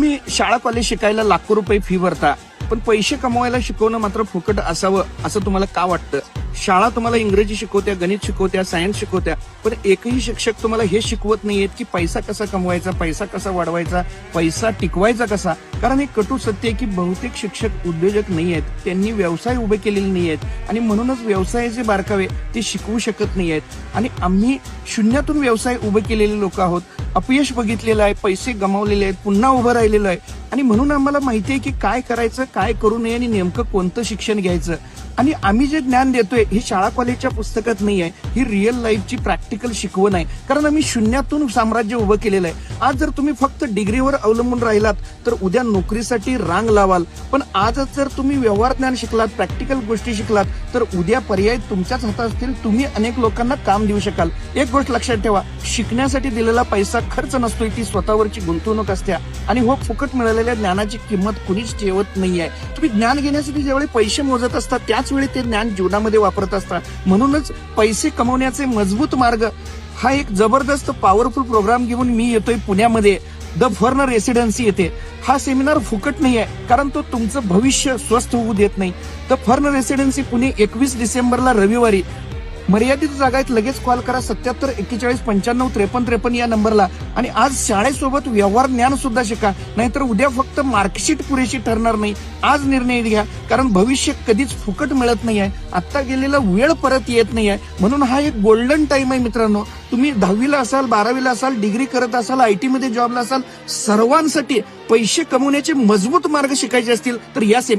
तुम्ही शाळा कॉलेज शिकायला लाखो रुपये फी भरता, पण पैसे कमवायला शिकवणं मात्र फुकट असावं असं तुम्हाला का वाटतं? शाळा तुम्हाला इंग्रजी शिकवत्या, गणित शिकवत्या, सायन्स शिकवत्या, पण एकही शिक्षक तुम्हाला हे शिकवत नाहीयेत की पैसा कसा कमवायचा, पैसा कसा वाढवायचा, पैसा टिकवायचा कसा. कारण हे कटू सत्य आहे की बहुतेक शिक्षक उद्योजक नाही आहेत, त्यांनी व्यवसाय उभे केलेले नाही आहेत आणि म्हणूनच व्यवसायाचे बारकावे ते शिकवू शकत नाही आहेत. आणि आम्ही शून्यातून व्यवसाय उभे केलेले लोक आहोत, अपयश बघितलेलं आहे, पैसे गमावलेले आहेत, पुन्हा उभं राहिलेलं आहे आणि म्हणून आम्हाला माहिती आहे की काय करायचं, काय करू नये आणि नेमकं कोणतं शिक्षण घ्यायचं. आणि आम्ही जे ज्ञान देतोय हे शाळा कॉलेजच्या पुस्तकात नाही आहे, ही रिअल लाईफची प्रॅक्टिकल शिकवण आहे. कारण आम्ही शून्यातून साम्राज्य उभं केलेलं आहे. आज जर तुम्ही फक्त डिग्रीवर अवलंबून राहिलात तर उद्या नोकरीसाठी रांग लावाल, पण आजच जर तुम्ही व्यवहार ज्ञान शिकलात, प्रॅक्टिकल गोष्टी शिकलात तर उद्या पर्याय तुमच्याच हातात असतील, तुम्ही अनेक लोकांना काम देऊ शकाल. एक गोष्ट लक्षात ठेवा, शिकण्यासाठी दिलेला पैसा खर्च नसतोय, ती स्वतःवरची गुंतवणूक असते आणि हो फुकट मिळालेल्या ज्ञानाची किंमत कुणीच ठेवत नाहीये. तुम्ही ज्ञान घेण्यासाठी ज्यावेळी पैसे मोजत असता त्याच वेळी ते ज्ञान जीवनामध्ये वापरत असतात. म्हणूनच पैसे कमवण्याचे मजबूत मार्ग हा एक जबरदस्त पॉवरफुल प्रोग्राम घेऊन मी येतोय पुण्यामध्ये. द फर्न रेसिडेन्सी येते. हा सेमिनार फुकट नाही आहे, कारण तो तुमचं भविष्य स्वस्थ होऊ देत नाही. द फर्न रेसिडेन्सी पुणे 21 डिसेंबरला रविवारी. मर्यादित जागा आहेत, लगेच कॉल करा 77 41 95 53 53 या नंबरला. आणि आज शाळेसोबत व्यवहार ज्ञान सुद्धा शिका, नाहीतर उद्या फक्त मार्कशीट पुरेशी ठरणार नाही. आज निर्णय घ्या, कारण भविष्य कधीच फुकट मिळत नाही आहे. आता गेलेला वेळ परत येत नाही आहे. म्हणून हा एक गोल्डन टाइम आहे मित्रांनो. तुम्ही 10वीला असाल, 12वीला असाल, डिग्री करत असाल, IT मध्ये जॉबला असाल, सर्वांसाठी पैसे कमवण्याचे मजबूत मार्ग शिकायचे असतील तर या